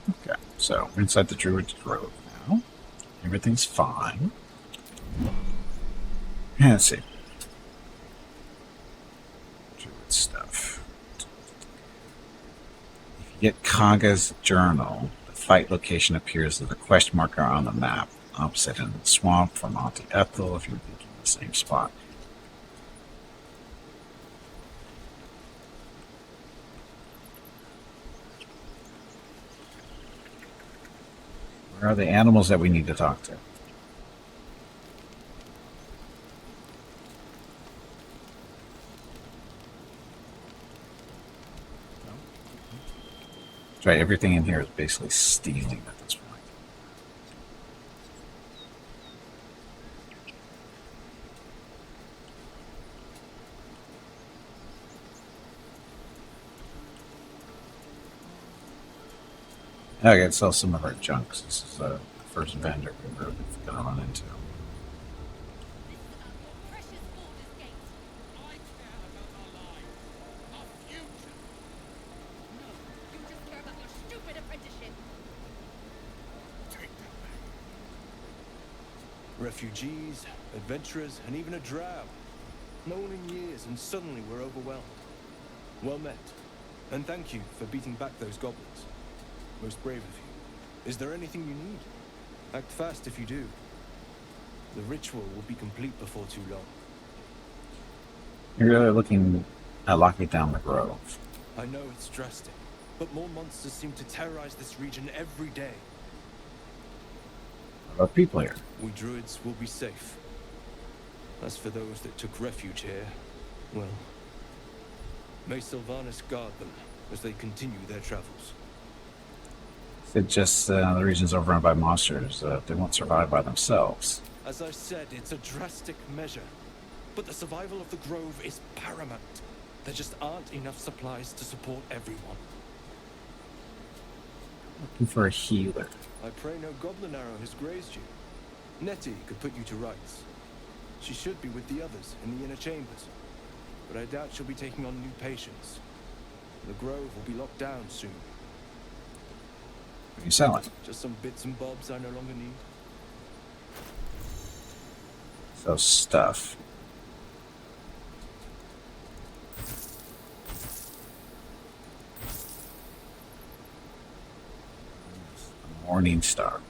Okay, so we're inside the Druid's Grove now. Everything's fine. Yeah, let's see. Druid stuff. If you get Kaga's journal, the fight location appears as a quest marker on the map, opposite in the swamp from Auntie Ethel if you're thinking the same spot. Where are the animals that we need to talk to? That's right, everything in here is basically stealing at this point. I gotta sell some of our junks. This is the first vendor we're really gonna run into. Refugees, adventurers, and even a drow. No one in years, and suddenly we're overwhelmed. Well met. And thank you for beating back those goblins. Most brave of you. Is there anything you need? Act fast if you do. The ritual will be complete before too long. You're really looking at locking down the grove. I know it's drastic, but more monsters seem to terrorize this region every day. What about people here? We druids will be safe. As for those that took refuge here, well, may Sylvanas guard them as they continue their travels. It's just the region's overrun by monsters. They won't survive by themselves. As I said, it's a drastic measure. But the survival of the grove is paramount. There just aren't enough supplies to support everyone. Looking for a healer. I pray no goblin arrow has grazed you. Nettie could put you to rights. She should be with the others in the inner chambers. But I doubt she'll be taking on new patients. The grove will be locked down soon. What are you selling? Just some bits and bobs I no longer need. So stuff. Morning Star.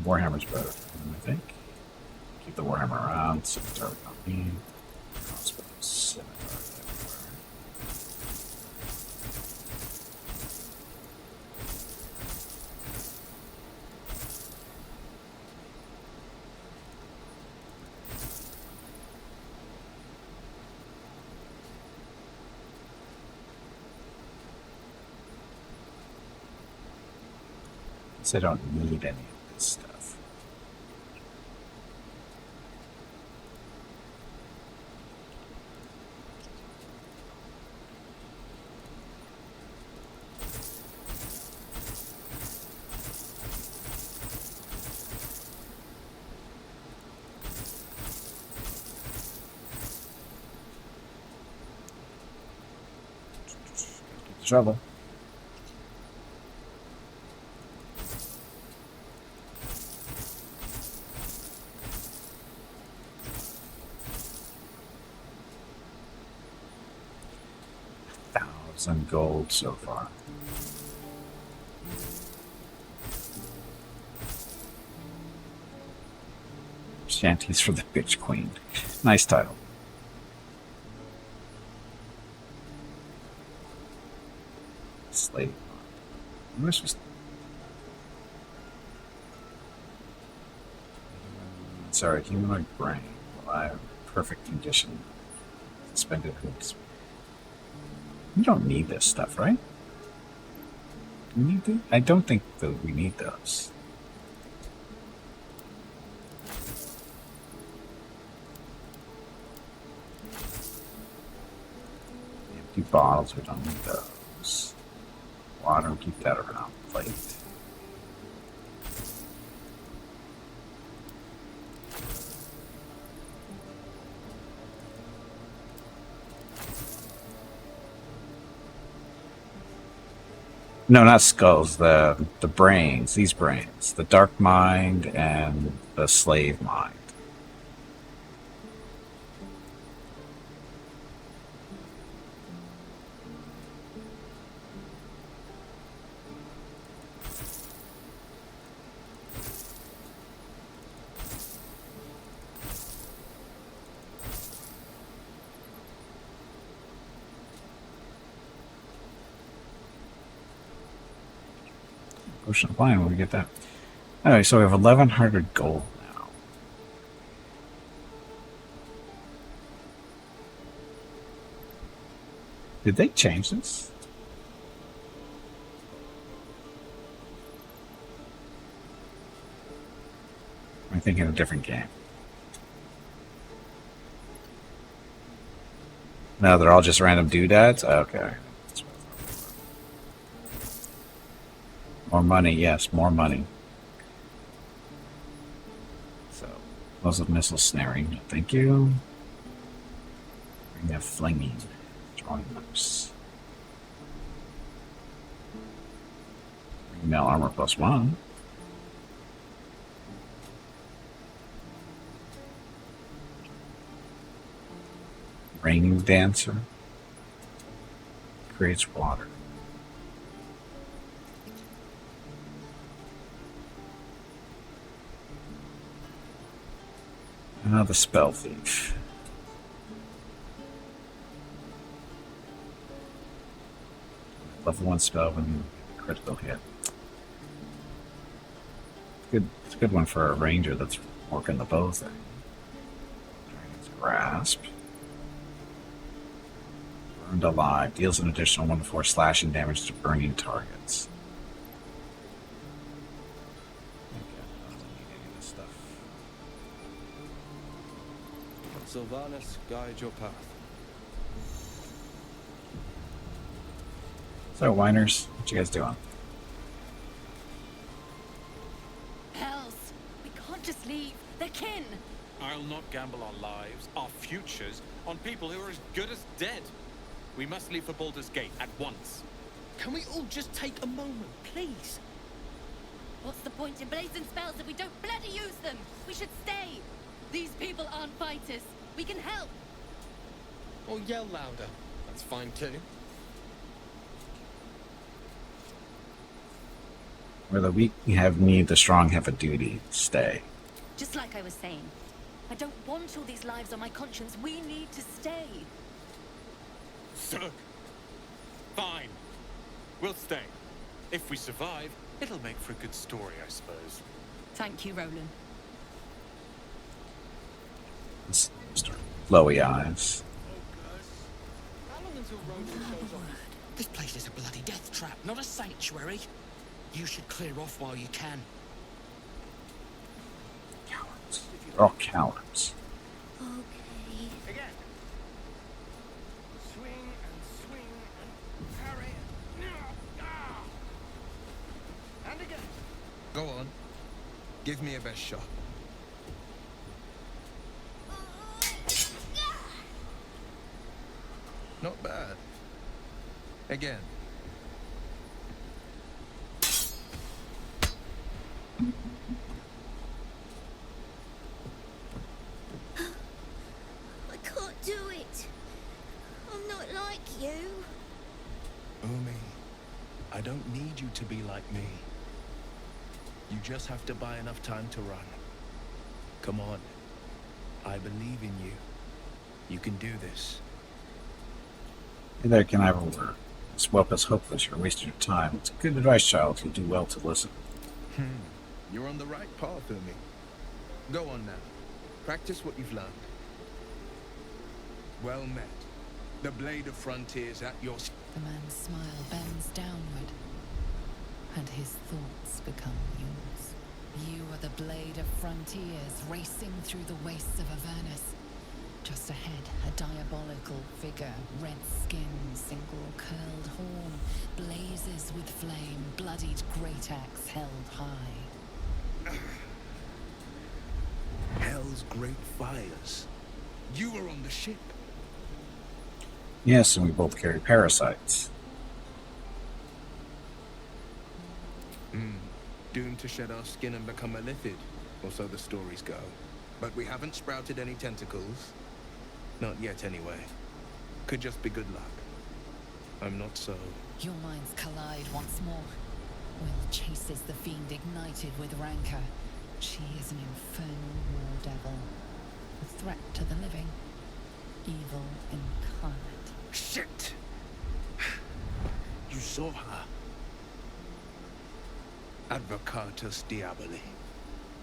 Warhammer's better, I think. Keep the Warhammer around. Scimitar we don't need. Crossbow, scimitar everywhere. So I don't need any of this stuff. Trouble. Some gold so far. Shanties for the Bitch Queen. Nice title. Slave. This was. Sorry, humanoid brain. Alive, perfect condition. Suspended hoops. We don't need this stuff, right? We need to? I don't think that we need those. Empty bottles, we don't need those. Water, keep that around. Plate. No, not skulls. The brains. These brains. The dark mind and the slave mind. Ocean of Lion, where we get that? Anyway, so we have 1,100 gold now. Did they change this? I'm thinking a different game. No, they're all just random doodads? Okay. More money, yes, more money. So, explosive missile snaring, thank you. We have flinging, drawing mouse. Mail armor +1. Raining dancer. Creates water. The spell thief. Level 1 spell when you critical hit. It's a good one for a ranger that's working the bow thing. Dragon's Grasp. Burned alive. Deals an additional 1 to 4 slashing damage to burning targets. Sylvanus, guide your path. So, whiners, what you guys doing? Hells! We can't just leave. They're kin! I'll not gamble our lives, our futures, on people who are as good as dead. We must leave for Baldur's Gate at once. Can we all just take a moment, please? What's the point in blazing spells if we don't bloody use them? We should stay! These people aren't fighters. We can help! Or yell louder. That's fine too. Where the weak have need, the strong have a duty. Stay. Just like I was saying, I don't want all these lives on my conscience. We need to stay. Sir. Fine. We'll stay. If we survive, it'll make for a good story, I suppose. Thank you, Roland. Flowy eyes. How long until Roland shows up? This place is a bloody death trap, not a sanctuary. You should clear off while you can. Cowards. They're all cowards. Okay. Again. Swing and parry. And again. Go on. Give me a best shot. Not bad. Again. I can't do it. I'm not like you. Umi, I don't need you to be like me. You just have to buy enough time to run. Come on. I believe in you. You can do this. Hey there, can I have a word? This whelp is hopeless. You're wasting your time. It's good advice, child. You do well to listen. You're on the right path, Umi. Go on now. Practice what you've learned. Well met. The blade of frontiers at your... The man's smile bends downward, and his thoughts become yours. You are the blade of frontiers racing through the wastes of Avernus. Just ahead, a diabolical figure, red skin, single curled horn, blazes with flame, bloodied great axe held high. Hell's great fires. You were on the ship. Yes, and we both carry parasites. Doomed to shed our skin and become a lithid, or so the stories go. But we haven't sprouted any tentacles. Not yet, anyway. Could just be good luck. I'm not so... Your minds collide once more. Will chases the fiend ignited with rancor. She is an infernal war devil. A threat to the living. Evil incarnate. Shit! You saw her. Advocatus Diaboli.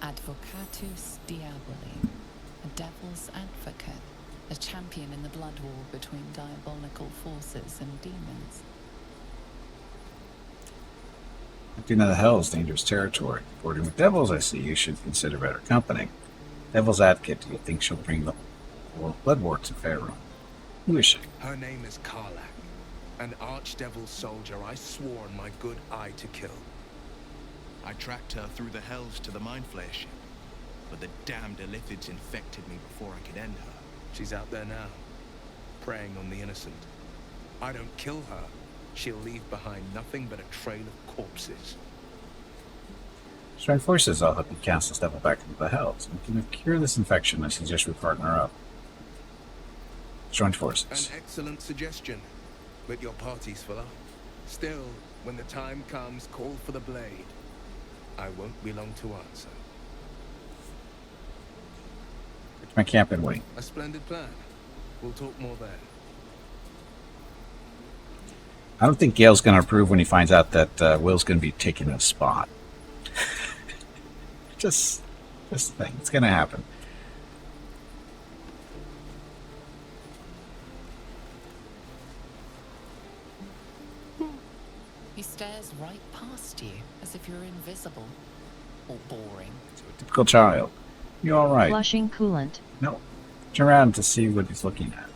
Advocatus Diaboli. A devil's advocate. A champion in the blood war between diabolical forces and demons. Acting in the hell is dangerous territory. Boarding with devils, I see. You should consider better company. Devil's advocate, do you think she'll bring the blood war to Pharaoh? Who is she? Her name is Karlak, an archdevil soldier I swore on my good eye to kill. I tracked her through the hells to the Mind Flayer ship, but the damned Illithids infected me before I could end her. She's out there now, preying on the innocent. I don't kill her, she'll leave behind nothing but a trail of corpses. Join forces, I'll help you cast this devil back into the hells. And can you cure this infection? I suggest we partner up. Join forces. An excellent suggestion, but your party's full up. Still, when the time comes, call for the blade. I won't be long to answer. It's my camp and wait. A splendid plan. We'll talk more then. I don't think Gale's going to approve when he finds out that Will's going to be taking a spot. just think. It's going to happen. He stares right past you, as if you're invisible. Or boring. Typical child. You all right? Flushing coolant. No. Turn around to see what he's looking at.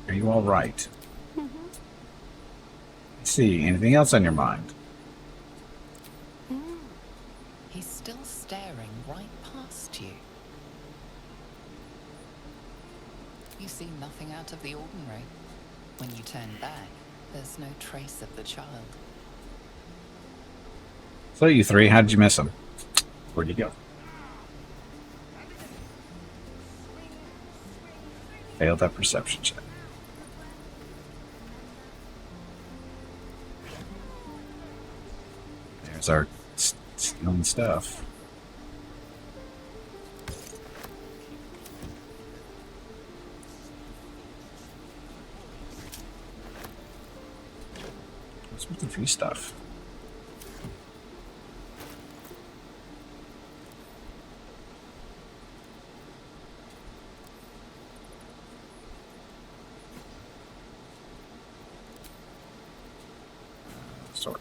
Are you all right? Let's see. Anything else on your mind? He's still staring right past you. You see nothing out of the ordinary. When you turn back, there's no trace of the child. So you three, how did you miss him? Where'd you go? Failed that perception check. There's our stealing stuff. What's with the free stuff? Sorry.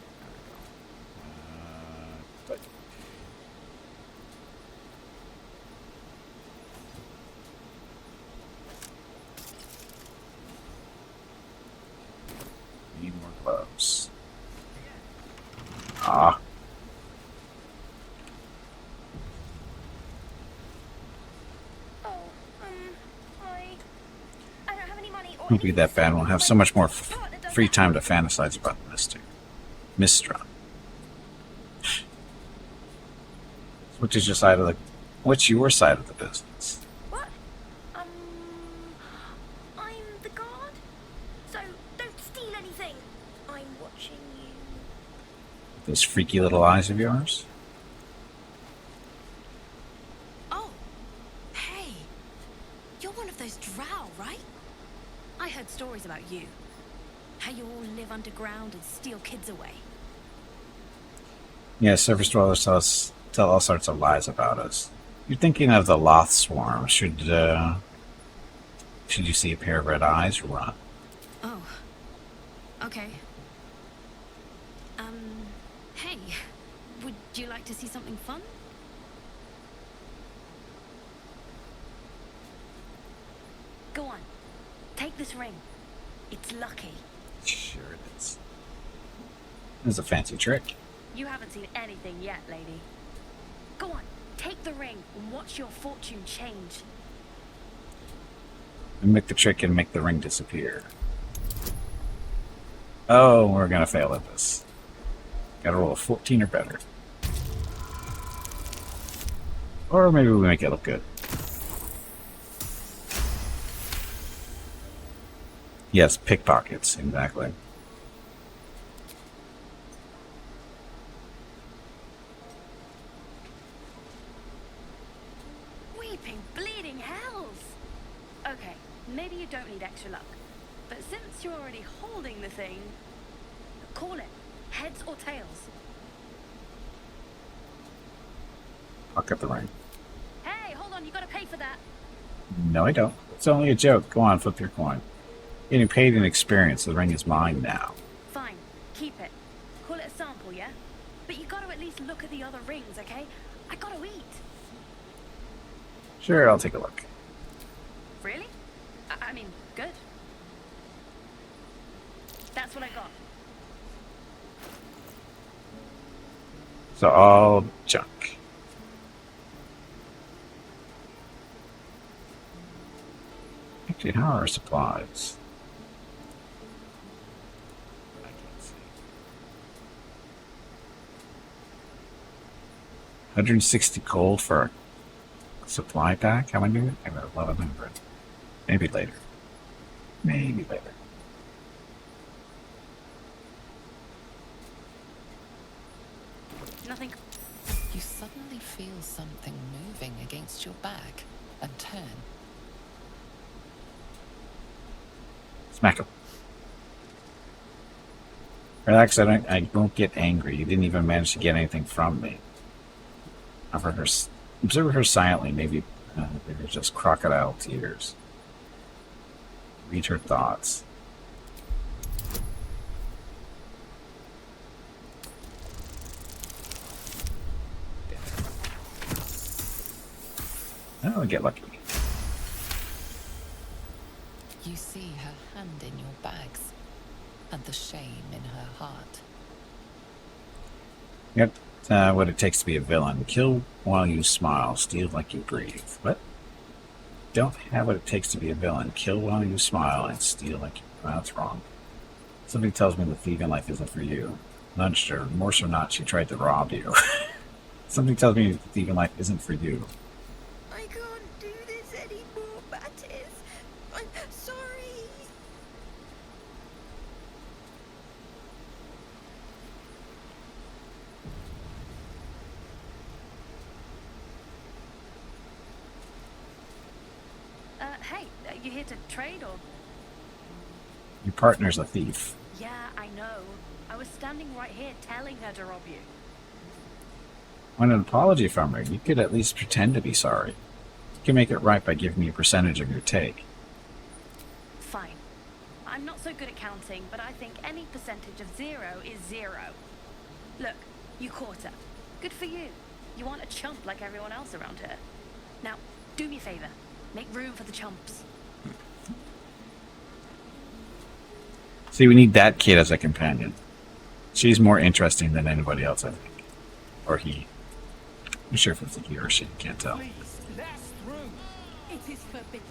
Need more gloves. Ah. Oh, I don't have any money. Won't be that bad. We'll have so much more free time to fantasize about Mistra. Which is your side of the? What's your side of the business? What? I'm the guard, so don't steal anything. I'm watching you. Those freaky little eyes of yours. Oh, hey. You're one of those Drow, right? I heard stories about you. How you all live underground and steal kids away. Yeah, surface dwellers tell all sorts of lies about us. You're thinking of the Loth Swarm. Should you see a pair of red eyes, run. Oh. Okay. Hey. Would you like to see something fun? Go on. Take this ring. It's lucky. Sure it is. It's a fancy trick. You haven't seen anything yet, lady. Go on, take the ring and watch your fortune change. And make the trick and make the ring disappear. Oh, we're gonna fail at this. Gotta roll a 14 or better. Or maybe we make it look good. Yes, pickpockets, exactly. Weeping, bleeding hells! Okay, maybe you don't need extra luck. But since you're already holding the thing, call it. Heads or tails? Fuck up the ring. Hey, hold on, you gotta pay for that. No, I don't. It's only a joke. Go on, flip your coin. Getting paid in experience. The ring is mine now. Fine, keep it. Call it a sample, yeah? But you gotta at least look at the other rings, okay? I gotta eat. Sure, I'll take a look. Really? I mean, good. That's what I got. So all junk. Actually, how are our supplies? I can't see. 160 gold for a supply pack? How many? I got 1100. Maybe later. Maybe later. Nothing. You suddenly feel something moving against your back and turn. Smack him. Relax, I won't get angry. You didn't even manage to get anything from me. Observe her silently. Maybe they were just crocodile tears. Read her thoughts. Oh, get lucky. You see her hand in your bags and the shame in her heart. Yep. What it takes to be a villain. Kill while you smile. Steal like you breathe. What? Don't have what it takes to be a villain. Kill while you smile and steal like you... Well, that's wrong. Somebody tells me the thieving life isn't for you. Nudged her. Remorse or not, she tried to rob you. Something tells me the thieving life isn't for you. I can't do this anymore, Mattis. I'm sorry. Hey, you here to trade or? Your partner's a thief. Yeah, I know. I was standing right here telling her to rob you. Want an apology from her? You could at least pretend to be sorry. You can make it right by giving me a percentage of your take. Fine. I'm not so good at counting, but I think any percentage of 0 is 0. Look, you caught her. Good for you. You aren't a chump like everyone else around here. Now, do me a favor. Make room for the chumps. See, we need that kid as a companion. She's more interesting than anybody else, I think. Or he. I'm sure if it's a he or she, can't tell. Please, let us through. It is forbidden.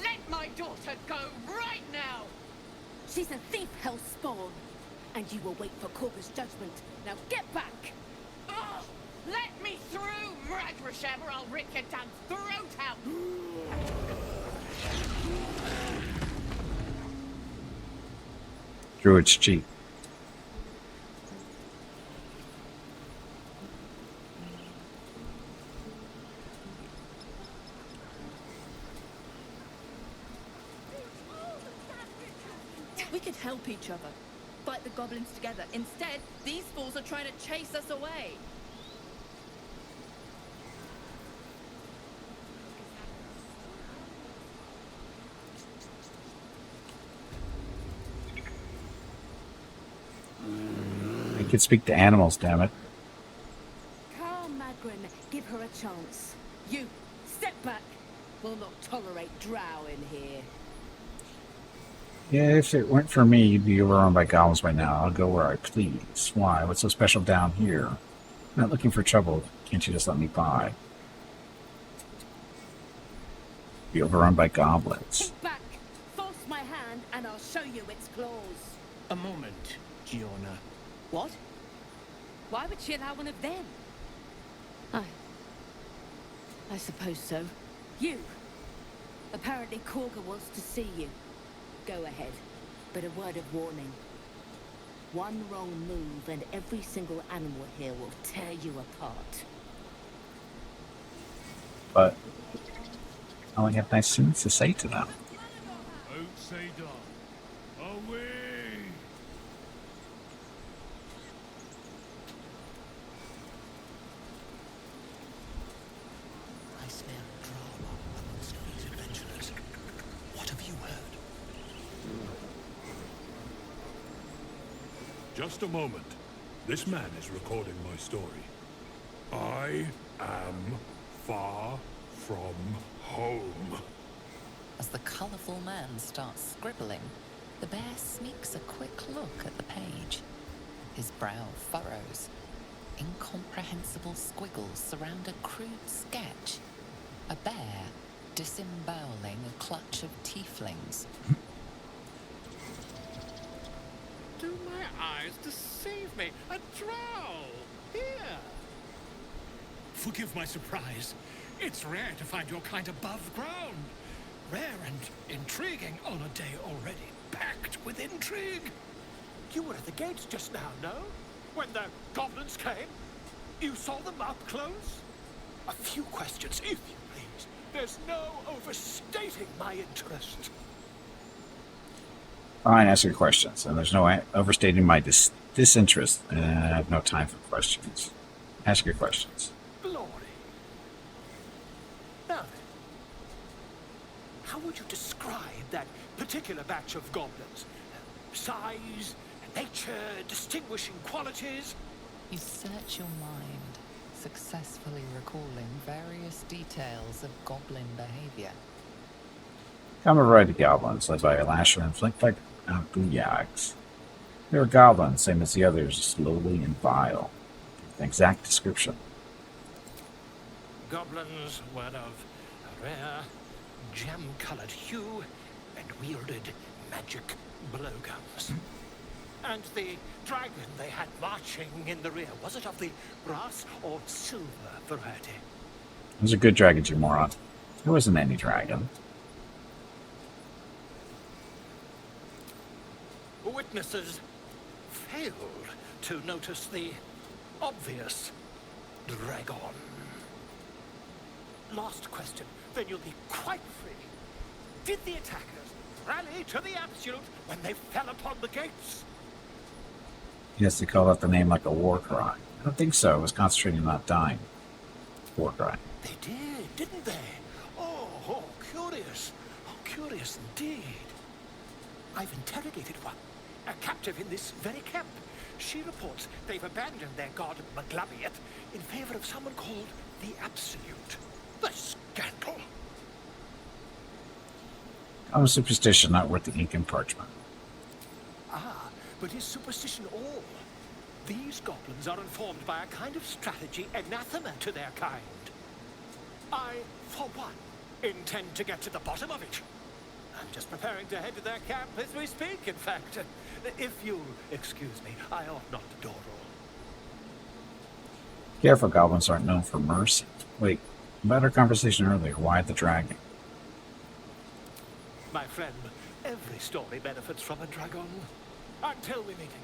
Let my daughter go right now. She's a thief, hellspawn. And you will wait for Corpus judgment. Now get back! Oh, let me through, Mragrashem, or I'll rip your damn throat out. Druids cheat. We could help each other. Fight the goblins together. Instead, these fools are trying to chase us away. I could speak to animals, damn it. Carl Magrin, give her a chance. You, step back. We'll not tolerate Drow in here. Yeah, if it weren't for me, you'd be overrun by goblins by now. I'll go where I please. Why? What's so special down here? Not looking for trouble. Can't you just let me by? Be overrun by goblins. Take back. Force my hand hand and I'll show you its claws. A moment, Giona. What? Why would she allow one of them? I suppose so. You! Apparently Korga wants to see you. Go ahead, but a word of warning. One wrong move and every single animal here will tear you apart. But I only have nice things to say to them. Away! I smell drama amongst these adventurers. What have you heard? Just a moment. This man is recording my story. I am far from home. As the colourful man starts scribbling, the bear sneaks a quick look at the page. His brow furrows. Incomprehensible squiggles surround a crude sketch. A bear disemboweling a clutch of tieflings. Do my eyes deceive me? A drow! Here! Forgive my surprise. It's rare to find your kind above ground. Rare and intriguing on a day already packed with intrigue. You were at the gates just now, no? When the goblins came? You saw them up close? A few questions, if you please. There's no overstating my interest. Fine, ask your questions. And there's no overstating my disinterest. I have no time for questions. Ask your questions. Glory. Now then, how would you describe that particular batch of goblins? Size, nature, distinguishing qualities? You search your mind, successfully recalling various details of goblin behavior. Common variety of goblins, led by a lasher and flanked by booyags. They were goblins, same as the others, slowly and vile. An exact description. Goblins were of a rare, gem-colored hue and wielded magic blowguns. And the dragon they had marching in the rear, was it of the brass or silver variety? It was a good dragon, you moron. There wasn't any dragon. Witnesses failed to notice the obvious dragon. Last question, then you'll be quite free. Did the attackers rally to the absolute when they fell upon the gates? Yes, they called out the name like a war cry. I don't think so. It was concentrating on not dying. War cry. They did, didn't they? Oh, curious. Oh, curious indeed. I've interrogated one, a captive in this very camp. She reports they've abandoned their god Maglabiath in favor of someone called the Absolute. The scandal! Common superstition, not worth the ink and parchment. Ah, but is superstition all? These goblins are informed by a kind of strategy anathema to their kind. I, for one, intend to get to the bottom of it. I'm just preparing to head to their camp as we speak, in fact. If you'll excuse me, I ought not to dawdle. Careful, goblins aren't known for mercy. Wait, about our conversation earlier, why the dragon? My friend, every story benefits from a dragon. Until we meet again.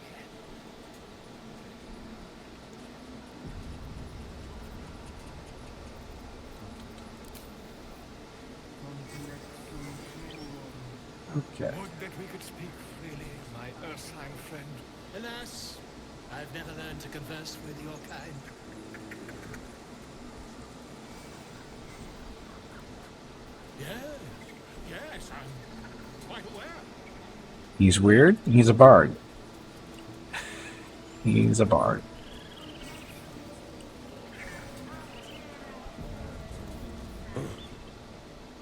Okay. Would that we could speak freely, my Ursine friend. Alas, I've never learned to converse with your kind. Yes, I'm quite aware. He's weird. He's a bard. He's a bard.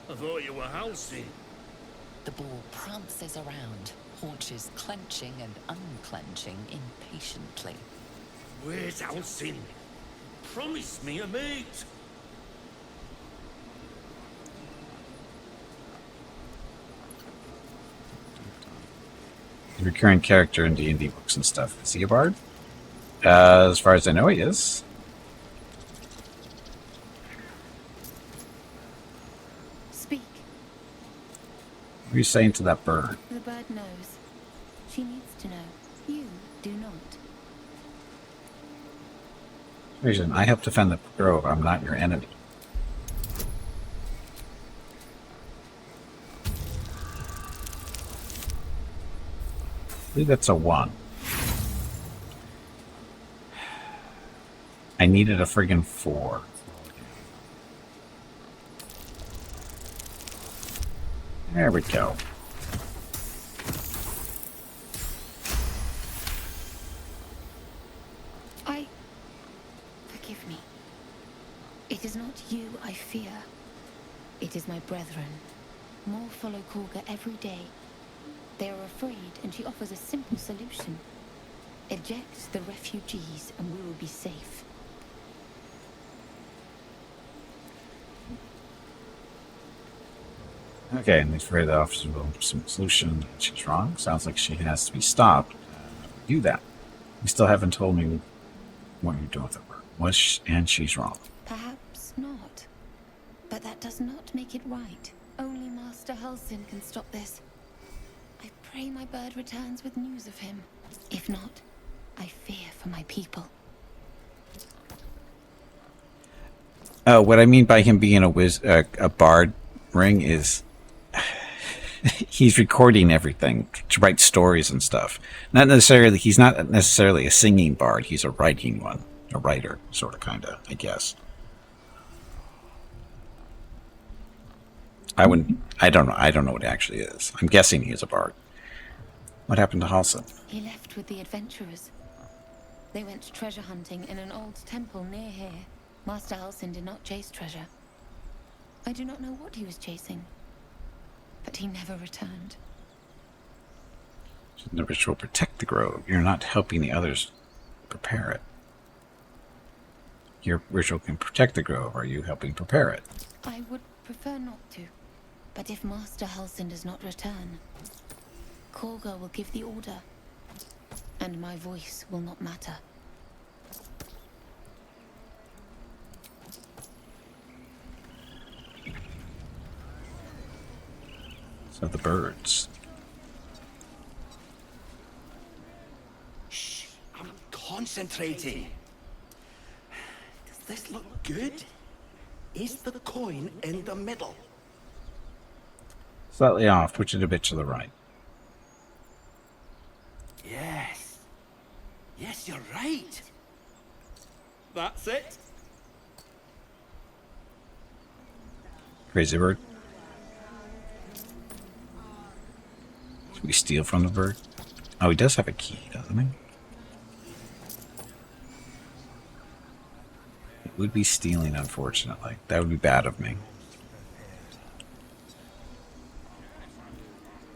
I thought you were Halsey. The bull prances around, haunches clenching and unclenching impatiently. Where's Halsey? Promise me a mate. recurring character in D&D books and stuff. Is he a bard? As far as I know, he is. Speak. What are you saying to that bird? The bird knows. She needs to know. You do not. Reason, I help defend the grove. I'm not your enemy. I believe that's a 1. I needed a friggin' 4. There we go. Forgive me. It is not you I fear. It is my brethren. More follow Korga every day. They are afraid, and she offers a simple solution. Eject the refugees, and we will be safe. Okay, and afraid the officer will have some solution. She's wrong. Sounds like she has to be stopped. Do that. You still haven't told me what you're doing with her. And she's wrong. Perhaps not. But that does not make it right. Only Master Halsin can stop this. I pray my bird returns with news of him. If not, I fear for my people. What I mean by him being a bard ring is he's recording everything to write stories and stuff. He's not necessarily a singing bard. He's a writing one, a writer, sort of, kind of, I guess. I don't know what it actually is. I'm guessing he's a bard. What happened to Halsin? He left with the adventurers. They went treasure hunting in an old temple near here. Master Halsin did not chase treasure. I do not know what he was chasing, but he never returned. The ritual protect the grove. You're not helping the others prepare it. Your ritual can protect the grove. Are you helping prepare it? I would prefer not to. But if Master Halsin does not return, Korga will give the order, and my voice will not matter. So the birds. Shh, I'm concentrating. Does this look good? Is the coin in the middle? Slightly off. Push it a bit to the right. Yes. Yes, you're right. That's it. Crazy bird. Should we steal from the bird? Oh, he does have a key, doesn't he? It would be stealing, unfortunately. That would be bad of me.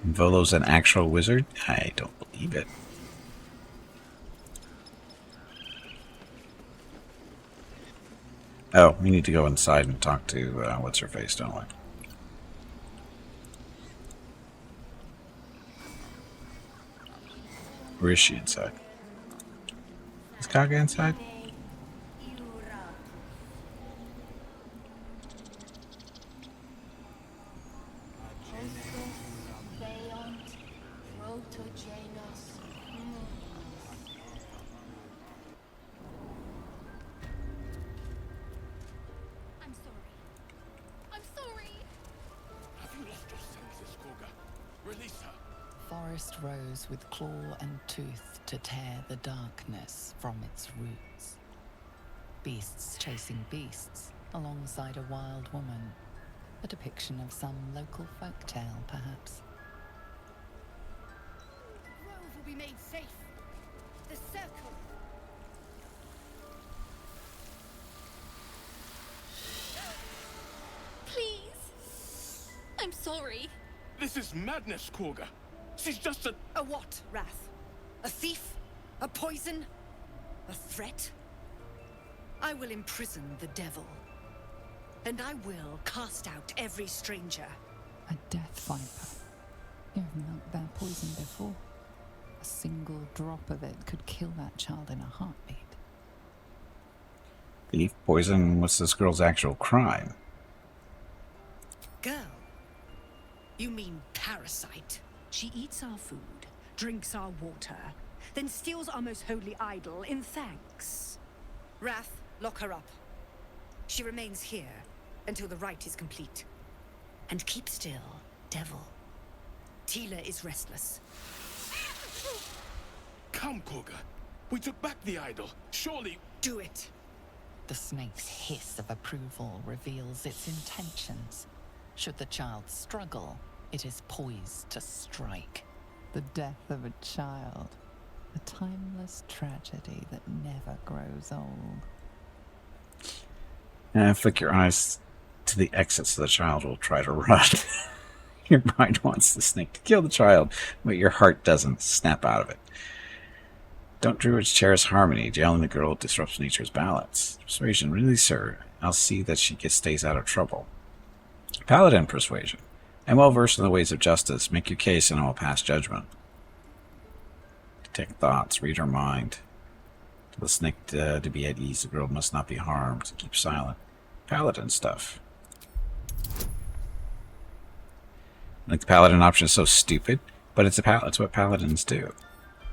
Volo's an actual wizard? I don't believe it. Oh, we need to go inside and talk to what's-her-face, don't we? Where is she inside? Is Kaga inside? Forest rose with claw and tooth to tear the darkness from its roots. Beasts chasing beasts alongside a wild woman. A depiction of some local folktale, perhaps. The grove will be made safe. The circle. Please. I'm sorry. This is madness, Korga. She's just a... A what, Wrath? A thief? A poison? A threat? I will imprison the devil. And I will cast out every stranger. A death viper. You've milked their poison before. A single drop of it could kill that child in a heartbeat. Thief, poison, what's this girl's actual crime? Girl? You mean parasite? She eats our food, drinks our water, then steals our most holy idol in thanks. Wrath, lock her up. She remains here until the rite is complete. And keep still, devil. Tila is restless. Come, Koga. We took back the idol. Surely... Do it. The snake's hiss of approval reveals its intentions. Should the child struggle, it is poised to strike. The death of a child. A timeless tragedy that never grows old. Flick your eyes to the exit so the child will try to run. Your mind wants the snake to kill the child, but your heart doesn't. Snap out of it. Don't druids cherish harmony? Jailing the girl disrupts nature's balance. Persuasion, release her. I'll see that she stays out of trouble. Paladin persuasion. I'm well versed in the ways of justice. Make your case and I will pass judgment. Detect thoughts. Read her mind. For the snake to be at ease, the girl must not be harmed. Keep silent. Paladin stuff. Like the paladin option is so stupid, but it's what paladins do.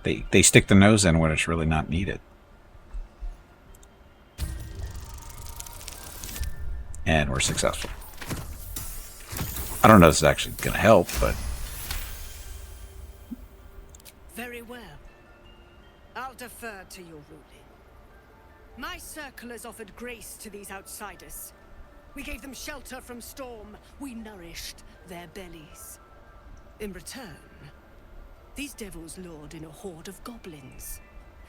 They stick the nose in when it's really not needed. And we're successful. I don't know if this is actually going to help, but... Very well. I'll defer to your ruling. My circle has offered grace to these outsiders. We gave them shelter from storm. We nourished their bellies. In return, these devils lured in a horde of goblins.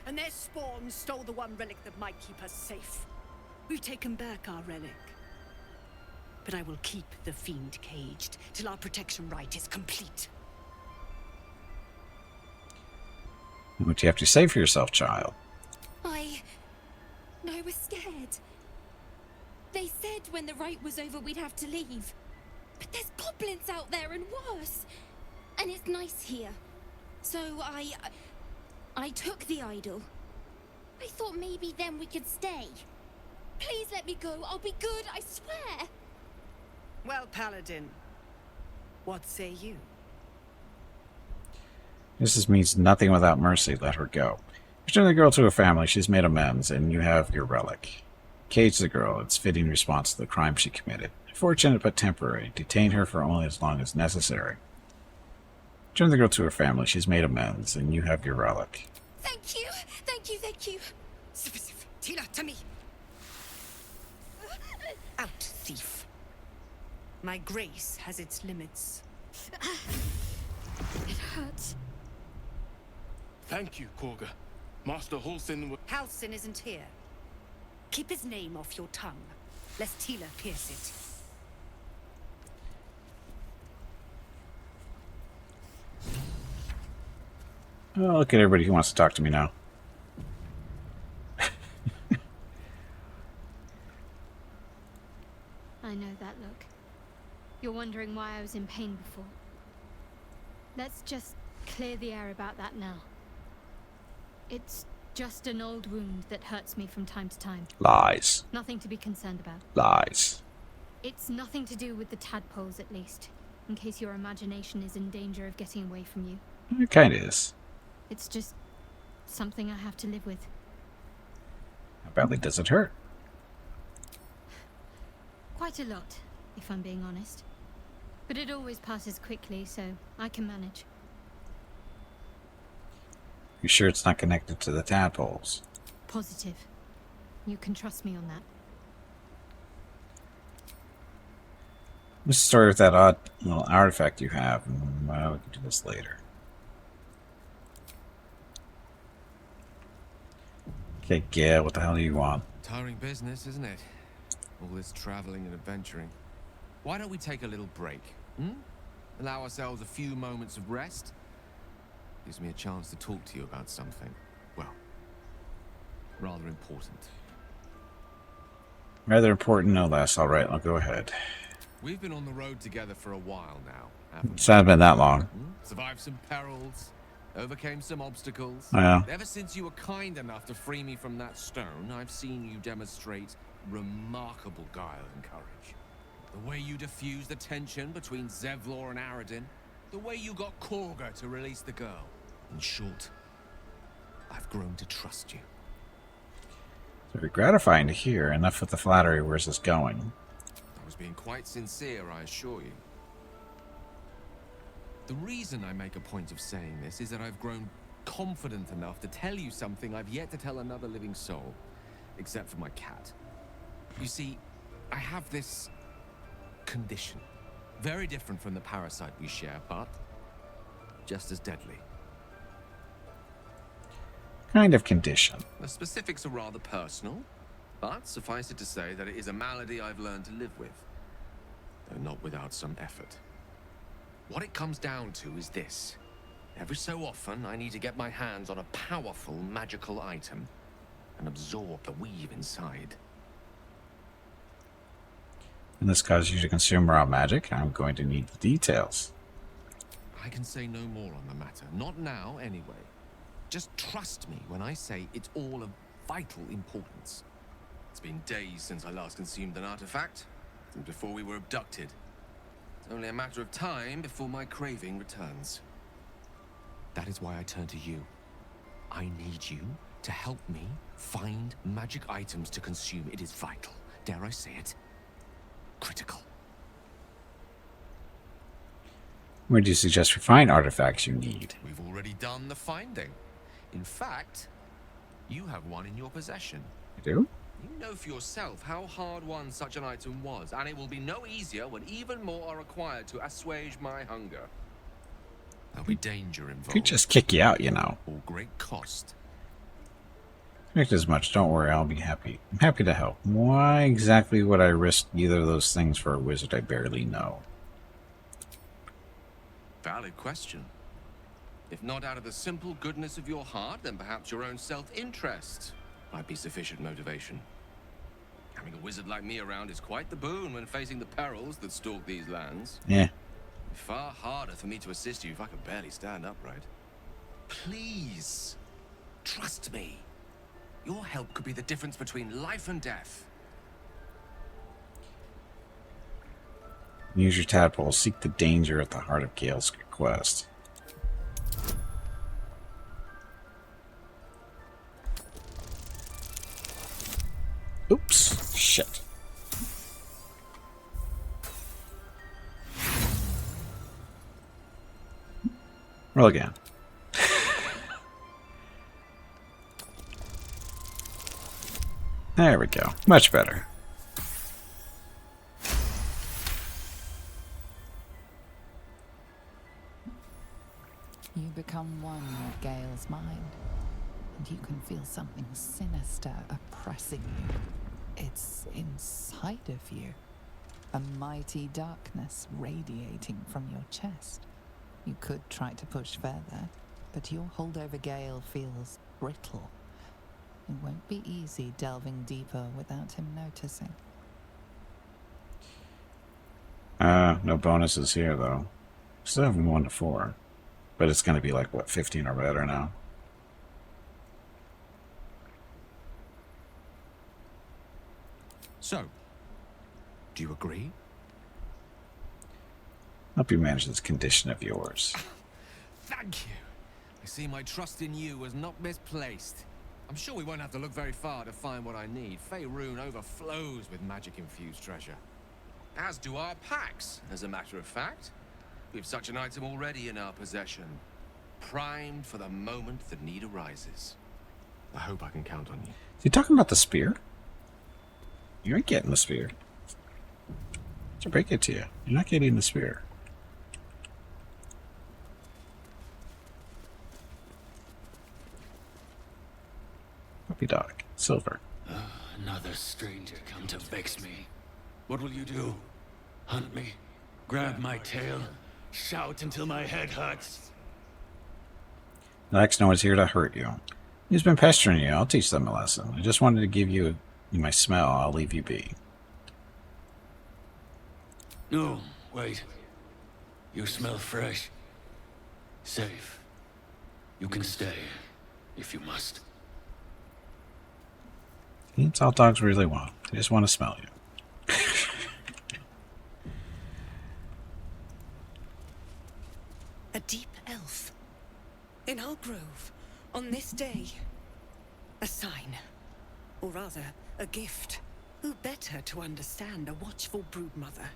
And their spawn stole the one relic that might keep us safe. We've taken back our relic. But I will keep the fiend caged till our protection rite is complete. What do you have to say for yourself, child? I was scared. They said when the rite was over we'd have to leave. But there's goblins out there and worse. And it's nice here. So I took the idol. I thought maybe then we could stay. Please let me go. I'll be good, I swear. Well, Paladin, what say you? This means nothing without mercy. Let her go. Return the girl to her family. She's made amends, and you have your relic. Cage the girl. It's fitting response to the crime she committed. Fortunate but temporary. Detain her for only as long as necessary. Return the girl to her family. She's made amends, and you have your relic. Thank you. Thank you. Thank you. Tila, to me. Out, thief. My grace has its limits. It hurts. Thank you, Koga. Master Halsin... Halsin isn't here. Keep his name off your tongue, lest Tila pierce it. Oh, look at everybody who wants to talk to me now. I know that look. You're wondering why I was in pain before. Let's just clear the air about that now. It's just an old wound that hurts me from time to time. Lies. Nothing to be concerned about. Lies. It's nothing to do with the tadpoles, at least. In case your imagination is in danger of getting away from you. It kind of is. It's just something I have to live with. How badly does it hurt? Quite a lot, if I'm being honest. But it always passes quickly, so I can manage. You sure it's not connected to the tadpoles? Positive. You can trust me on that. Let's start with that odd little artifact you have, and well, we can do this later. Okay, yeah, what the hell do you want? Tiring business, isn't it? All this traveling and adventuring. Why don't we take a little break? Allow ourselves a few moments of rest? Gives me a chance to talk to you about something, well, rather important. Rather important, no less. All right, I'll go ahead. We've been on the road together for a while now, haven't we? It's not been that long. Survived some perils, overcame some obstacles. Yeah. Ever since you were kind enough to free me from that stone, I've seen you demonstrate remarkable guile and courage. The way you diffused the tension between Zevlor and Aradin, the way you got Korga to release the girl. In short, I've grown to trust you. It's very gratifying to hear. Enough with the flattery. Where's this going? I was being quite sincere, I assure you. The reason I make a point of saying this is that I've grown confident enough to tell you something I've yet to tell another living soul, except for my cat. You see, I have this condition. Very different from the parasite we share, but just as deadly. Kind of condition. The specifics are rather personal, but suffice it to say that it is a malady I've learned to live with, though not without some effort. What it comes down to is this. Every so often, I need to get my hands on a powerful magical item and absorb the weave inside. And this causes you to consume raw magic. I'm going to need the details. I can say no more on the matter. Not now, anyway. Just trust me when I say it's all of vital importance. It's been days since I last consumed an artifact, since before we were abducted. It's only a matter of time before my craving returns. That is why I turn to you. I need you to help me find magic items to consume. It is vital. Dare I say it? Critical. Where do you suggest we find artifacts you need? We've already done the finding. In fact, you have one in your possession. I do? You know for yourself how hard won such an item was, and it will be no easier when even more are required to assuage my hunger. There'll be danger involved. Could just kick you out, you know. Or great cost. Expect as much. Don't worry, I'll be happy. I'm happy to help. Why exactly would I risk either of those things for a wizard I barely know? Valid question. If not out of the simple goodness of your heart, then perhaps your own self-interest might be sufficient motivation. Having a wizard like me around is quite the boon when facing the perils that stalk these lands. Yeah. Far harder for me to assist you if I can barely stand upright. Please, trust me. Your help could be the difference between life and death. Use your tadpole. Seek the danger at the heart of Gale's quest. Oops. Shit. Roll again. There we go. Much better. You become one with Gale's mind, and you can feel something sinister oppressing you. It's inside of you, a mighty darkness radiating from your chest. You could try to push further, but your hold over Gale feels brittle. It won't be easy delving deeper without him noticing. No bonuses here, though. Still having 1 to 4. But it's going to be like, what, 15 or better now? So, do you agree? Hope you manage this condition of yours. Thank you. I see my trust in you was not misplaced. I'm sure we won't have to look very far to find what I need. Faerun overflows with magic-infused treasure. As do our packs, as a matter of fact. We've such an item already in our possession. Primed for the moment the need arises. I hope I can count on you. Is he talking about the spear? You ain't getting the spear. To break it to you. You're not getting the spear. Puppy dog. Silver. Another stranger come to vex me. What will you do? Hunt me? Grab my tail? Shout until my head hurts? Lex, no one's here to hurt you. He's been pestering you. I'll teach them a lesson. I just wanted to give you my smell. I'll leave you be. No, wait. You smell fresh. Safe. You can stay, if you must. That's all dogs really want. They just want to smell you. A deep elf. In our grove, on this day. A sign. Or rather, a gift. Who better to understand a watchful broodmother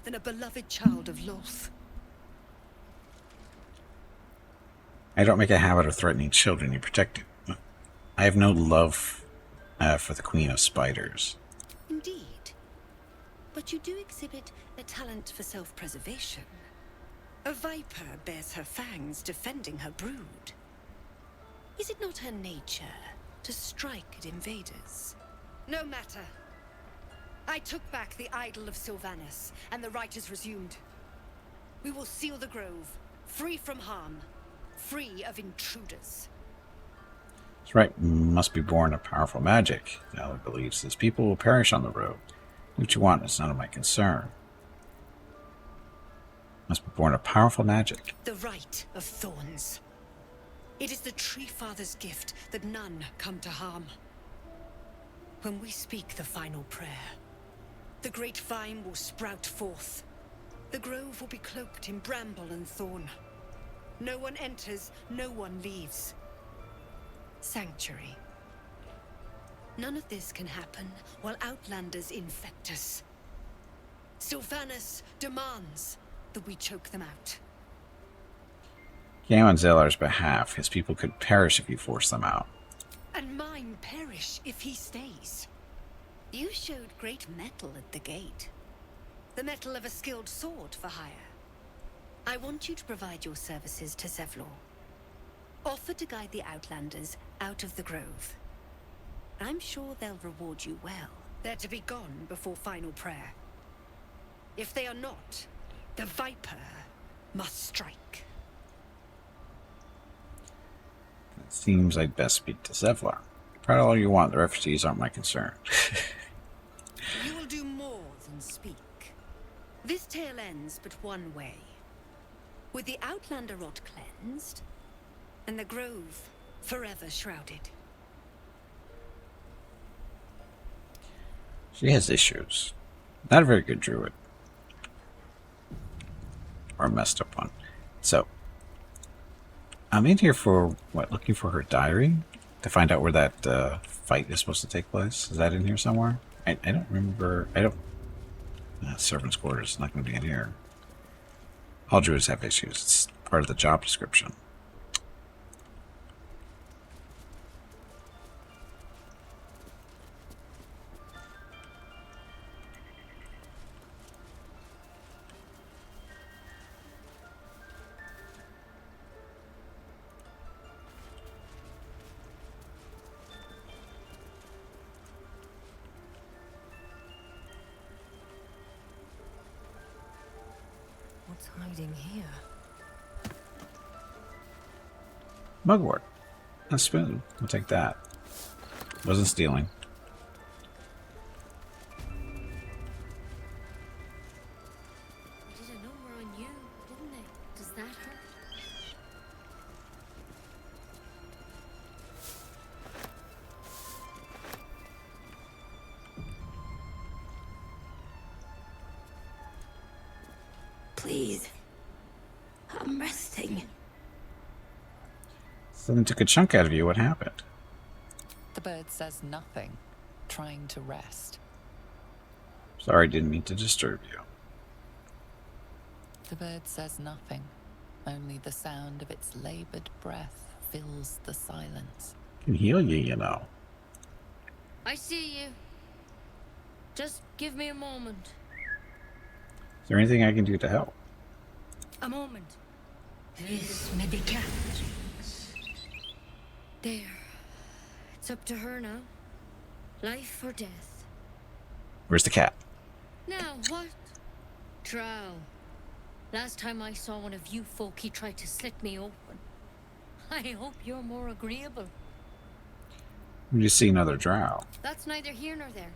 than a beloved child of Loth? I don't make a habit of threatening children you protect. I have no love for the Queen of Spiders. Indeed. But you do exhibit a talent for self-preservation. A viper bears her fangs defending her brood. Is it not her nature to strike at invaders? No matter. I took back the idol of Sylvanas, and the rite is resumed. We will seal the grove, free from harm, free of intruders. That's right, must be born of powerful magic. Valor believes his people will perish on the road. What you want is none of my concern. Must be born of powerful magic. The rite of thorns. It is the Tree Father's gift that none come to harm. When we speak the final prayer, the great vine will sprout forth. The grove will be cloaked in bramble and thorn. No one enters, no one leaves. Sanctuary. None of this can happen while Outlanders infect us. Sylvanas demands that we choke them out. Game on Zelar's behalf, his people could perish if you force them out. And mine perish if he stays. You showed great mettle at the gate. The mettle of a skilled sword for hire. I want you to provide your services to Zevlor. Offer to guide the Outlanders out of the grove. I'm sure they'll reward you well. They're to be gone before final prayer. If they are not, the Viper must strike. It seems I'd best speak to Zevlor. Pray all you want, the refugees aren't my concern. You will do more than speak. This tale ends but one way. With the Outlander rot cleansed, and the grove forever shrouded. She has issues. Not a very good druid. Or a messed up one. So, I'm in here for, what, looking for her diary? To find out where that fight is supposed to take place? Is that in here somewhere? I don't remember. I don't... servant's quarters is not going to be in here. All druids have issues. It's part of the job description. What's hiding here? Mugwort. A spoon. I'll take that. Wasn't stealing. They did a number on you, didn't they? Does that hurt? Please. I'm resting. Something took a chunk out of you. What happened? The bird says nothing, trying to rest. Sorry, didn't mean to disturb you. The bird says nothing. Only the sound of its labored breath fills the silence. Can heal you, you know. I see you. Just give me a moment. Is there anything I can do to help? A moment. This may be cat. There. It's up to her now. Life or death. Where's the cat? Now, what? Drow. Last time I saw one of you folk, he tried to slit me open. I hope you're more agreeable. We just see another drow. That's neither here nor there.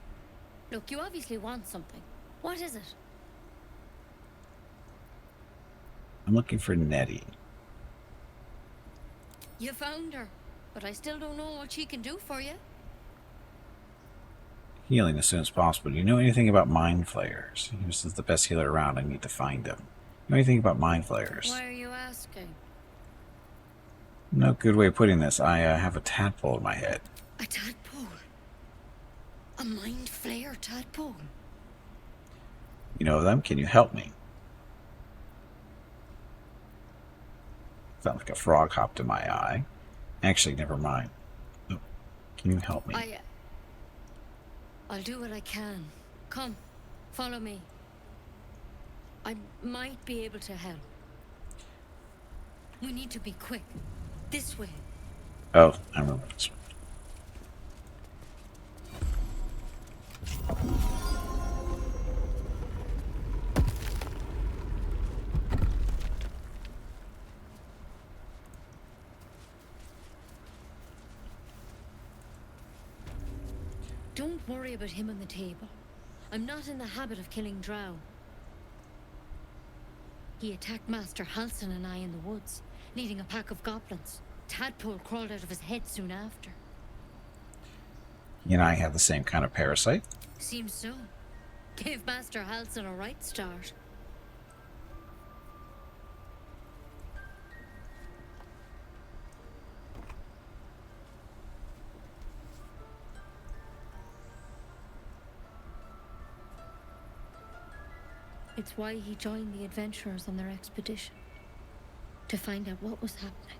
Look, you obviously want something. What is it? I'm looking for Nettie. You found her, but I still don't know what she can do for you. Healing as soon as possible. Do you know anything about mind flayers? This is the best healer around. I need to find him. Know anything about mind flayers? Why are you asking? No good way of putting this. I have a tadpole in my head. A tadpole? A mind flayer tadpole? You know them? Can you help me? Felt like a frog hopped in my eye. Actually, never mind. Oh, can you help me? I'll do what I can. Come, follow me. I might be able to help. We need to be quick. This way. Oh, I remember this one. Don't worry about him on the table. I'm not in the habit of killing Drow. He attacked Master Halsin and I in the woods, leading a pack of goblins. Tadpole crawled out of his head soon after. He and I have the same kind of parasite. Seems so. Gave Master Halsin a right start. It's why he joined the adventurers on their expedition. To find out what was happening.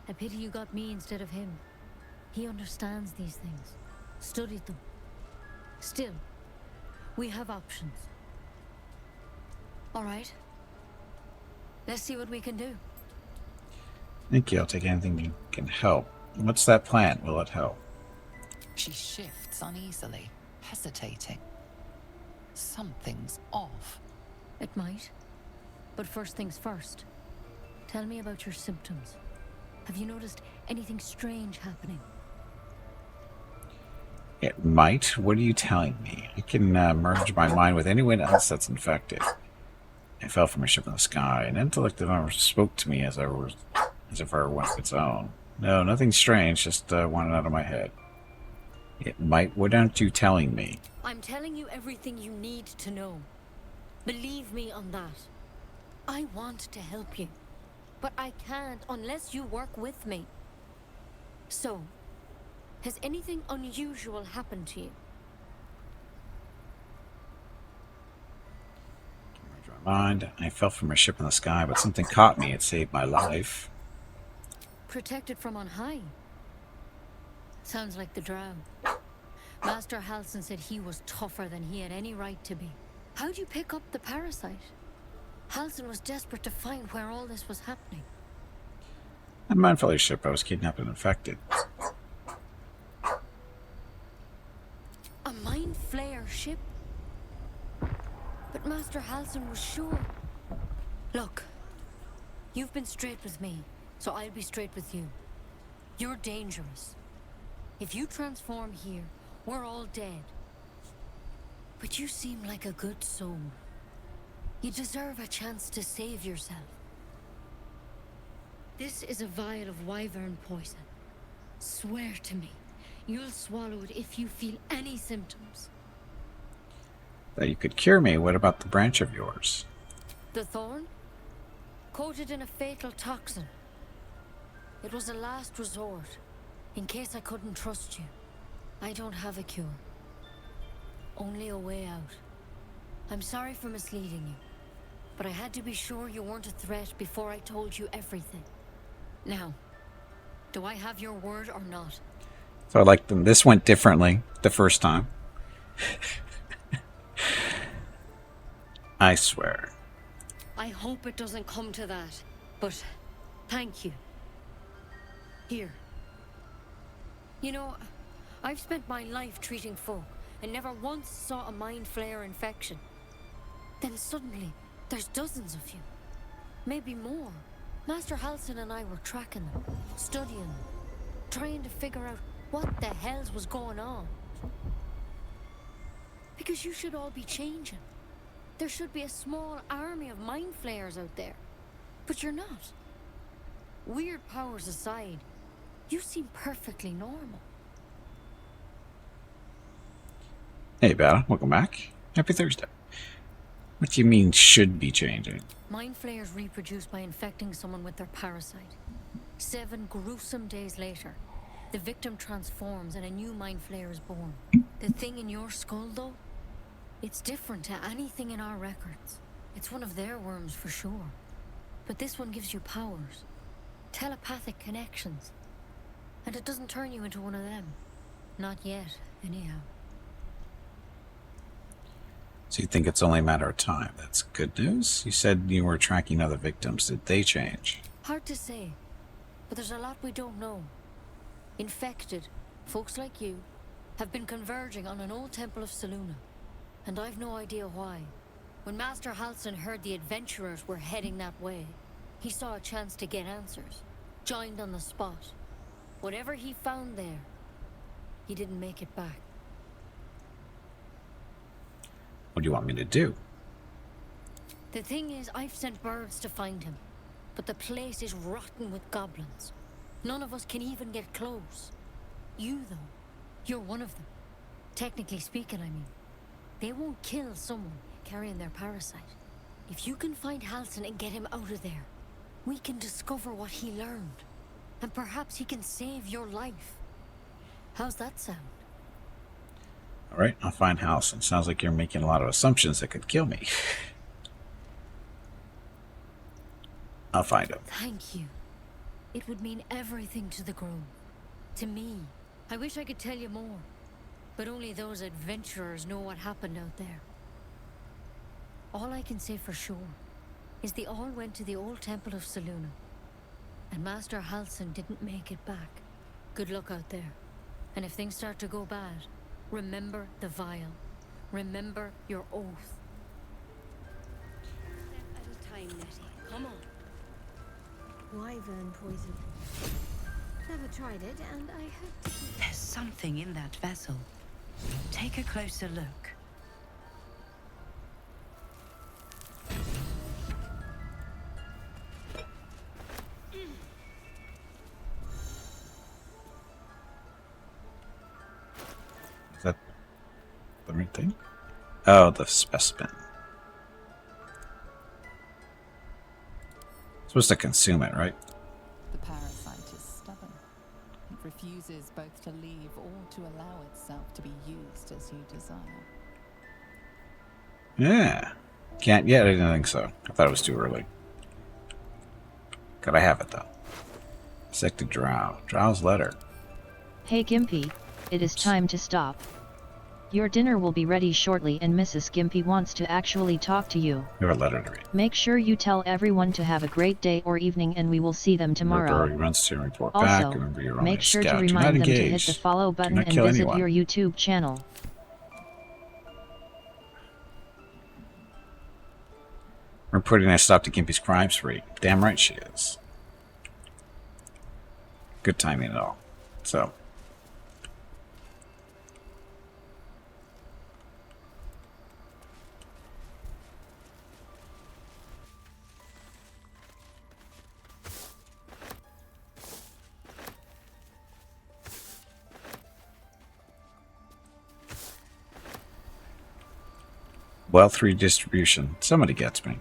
A pity you got me instead of him. He understands these things. Studied them. Still, we have options. All right. Let's see what we can do. Thank you. I'll take anything you can help. What's that plant? Will it help? She shifts uneasily, hesitating. Something's off. It might. But first things first. Tell me about your symptoms. Have you noticed anything strange happening? It might? What are you telling me? I can merge my mind with anyone else that's infected. I fell from a ship in the sky. An intellect that never spoke to me as if I were one of its own. No, nothing strange, just wanted out of my head. It might? What aren't you telling me? I'm telling you everything you need to know. Believe me on that. I want to help you, but I can't unless you work with me. So, has anything unusual happened to you? Mind, I fell from a ship in the sky, but something caught me. It saved my life. Protected from on high. Sounds like the Drow. Master Halsin said he was tougher than he had any right to be. How'd you pick up the parasite? Halsin was desperate to find where all this was happening. On Mind Flayer's ship, I was kidnapped and infected. A Mind Flayer ship? But Master Halsin was sure. Look, you've been straight with me, so I'll be straight with you. You're dangerous. If you transform here, we're all dead. But you seem like a good soul. You deserve a chance to save yourself. This is a vial of wyvern poison. Swear to me, you'll swallow it if you feel any symptoms. That you could cure me. What about the branch of yours? The thorn? Coated in a fatal toxin. It was a last resort, in case I couldn't trust you. I don't have a cure. Only a way out. I'm sorry for misleading you, but I had to be sure you weren't a threat before I told you everything. Now, do I have your word or not? So I like them. This went differently the first time. I swear. I hope it doesn't come to that, but thank you. Here. You know, I've spent my life treating folk and never once saw a Mind Flayer infection. Then suddenly, there's dozens of you. Maybe more. Master Halsin and I were tracking them, studying them, trying to figure out what the hells was going on. Because you should all be changing. There should be a small army of Mind Flayers out there. But you're not. Weird powers aside, you seem perfectly normal. Hey, Bella, welcome back. Happy Thursday. What do you mean should be changing? Mind flayers reproduce by infecting someone with their parasite. 7 gruesome days later, the victim transforms and a new mind flayer is born. The thing in your skull, though, it's different to anything in our records. It's one of their worms for sure. But this one gives you powers. Telepathic connections. And it doesn't turn you into one of them. Not yet, anyhow. So you think it's only a matter of time? That's good news. You said you were tracking other victims. Did they change? Hard to say. But there's a lot we don't know. Infected, folks like you, have been converging on an old temple of Selûne. And I've no idea why. When Master Halsin heard the adventurers were heading that way, he saw a chance to get answers. Joined on the spot. Whatever he found there, he didn't make it back. What do you want me to do? The thing is, I've sent birds to find him. But the place is rotten with goblins. None of us can even get close. You, though, you're one of them. Technically speaking, I mean. They won't kill someone carrying their parasite. If you can find Halsin and get him out of there, we can discover what he learned. And perhaps he can save your life. How's that sound? All right, I'll find Halsin. Sounds like you're making a lot of assumptions that could kill me. I'll find him. Thank you. It would mean everything to the Grove. To me. I wish I could tell you more. But only those adventurers know what happened out there. All I can say for sure is they all went to the old temple of Selûne. And Master Halsin didn't make it back. Good luck out there. And if things start to go bad, remember the vial. Remember your oath. Step at a time, Nettie. Come on. Wyvern poison. Never tried it, and I hope to keep... There's something in that vessel. Take a closer look. Is that the right thing? Oh, the specimen. Supposed to consume it, right? The parasite is stubborn. It refuses both to leave or to allow itself to be used as you desire. Yeah. Can't yet, I didn't think so. I thought it was too early. Gotta have it, though. Sected Drow. Drow's letter. Hey Gimpy, it is time to stop. Your dinner will be ready shortly and Mrs. Gimpy wants to actually talk to you. You have a letter to read. Make sure you tell everyone to have a great day or evening and we will see them tomorrow. Runs to report also, back. Remember you're make sure to remind them to hit the follow button and visit anyone. your YouTube channel. We're putting a stop to Gimpy's crime spree. Damn right she is. Good timing at all. So. Wealth redistribution. Somebody gets me.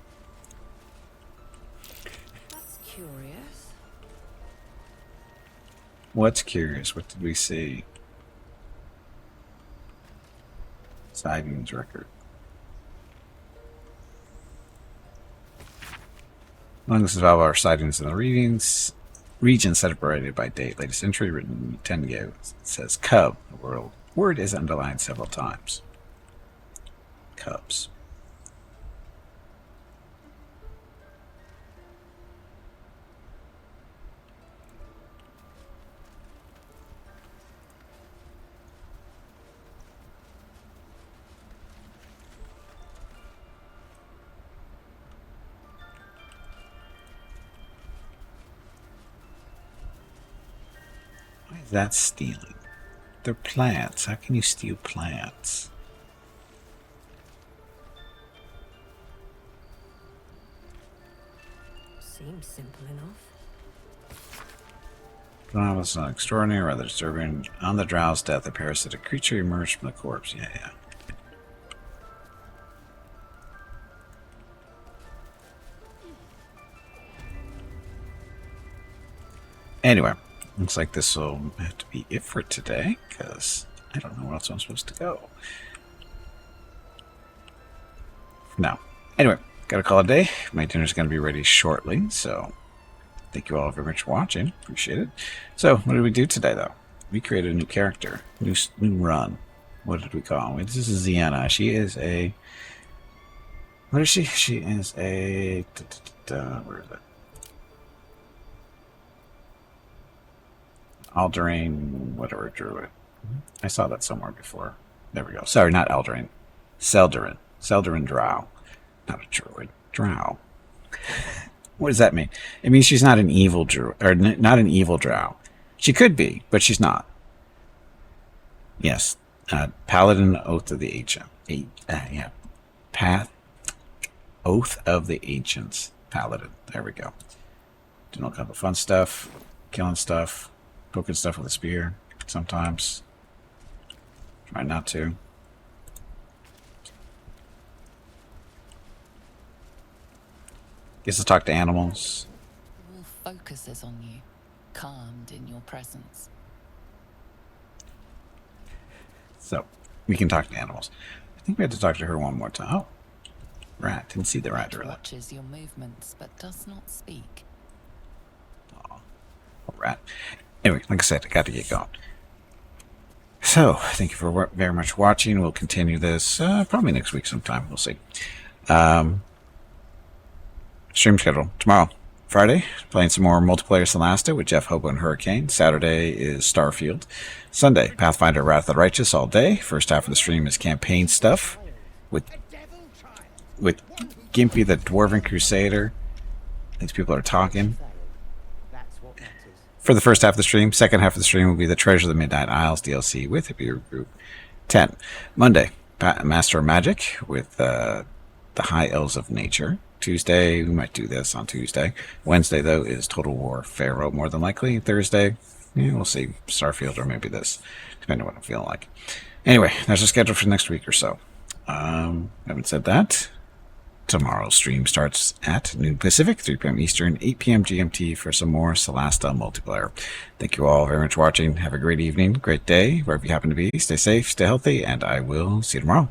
That's curious. What's curious? What did we see? Sidings record. Among the survival our sightings in the region separated by date. Latest entry written 10 ago. It says cub. The word is underlined several times. Cubs. Why is that stealing? They're plants. How can you steal plants? Seems simple enough. Phenomenon was not extraordinary, rather disturbing. On the Drow's death, a parasitic creature emerged from the corpse. Yeah. Anyway, looks like this will have to be it for today, because I don't know where else I'm supposed to go. No. Anyway, gotta call it a day. My dinner's going to be ready shortly, so thank you all very much for watching. Appreciate it. So, what did we do today, though? We created a new character. New run. What did we call her? This is Zienna. She is a... What is she? She is a... Where is it? Alderain, whatever, druid. I saw that somewhere before. There we go. Sorry, not Alderain. Seldarin. Seldarin Drow. Not a druid. Drow. What does that mean? It means she's not an evil druid, or not an evil drow. She could be, but she's not. Yes. Paladin, Oath of the Ancient. Oath of the Ancients. Paladin. There we go. Doing all kinds of fun stuff. Killing stuff. Poking stuff with a spear. Sometimes. Try not to. Gets to talk to animals. The wolf focuses on you, calmed in your presence. So, we can talk to animals. I think we had to talk to her one more time. Oh, rat. Didn't see the rat earlier. Watches your movements, but does not speak. Oh, rat. Anyway, like I said, I got to get going. So, thank you for very much watching. We'll continue this probably next week sometime. We'll see. Stream schedule tomorrow, Friday, playing some more multiplayer Celasta with Jeff Hobo and Hurricane. Saturday is Starfield. Sunday, Pathfinder Wrath of the Righteous all day. First half of the stream is campaign stuff with Gimpy the Dwarven Crusader. These people are talking. For the first half of the stream, second half of the stream will be the Treasure of the Midnight Isles DLC with Hippie Group 10. Monday, Master of Magic with the High Elves of Nature. Tuesday, we might do this on Tuesday. Wednesday, though, is Total War Pharaoh, more than likely. Thursday, we'll see. Starfield or maybe this, depending on what I'm feeling like. Anyway, that's the schedule for next week or so. Having said that, tomorrow's stream starts at noon Pacific, 3 p.m. Eastern, 8 p.m. GMT for some more Celasta multiplayer. Thank you all very much for watching. Have a great evening, great day, wherever you happen to be. Stay safe, stay healthy, and I will see you tomorrow.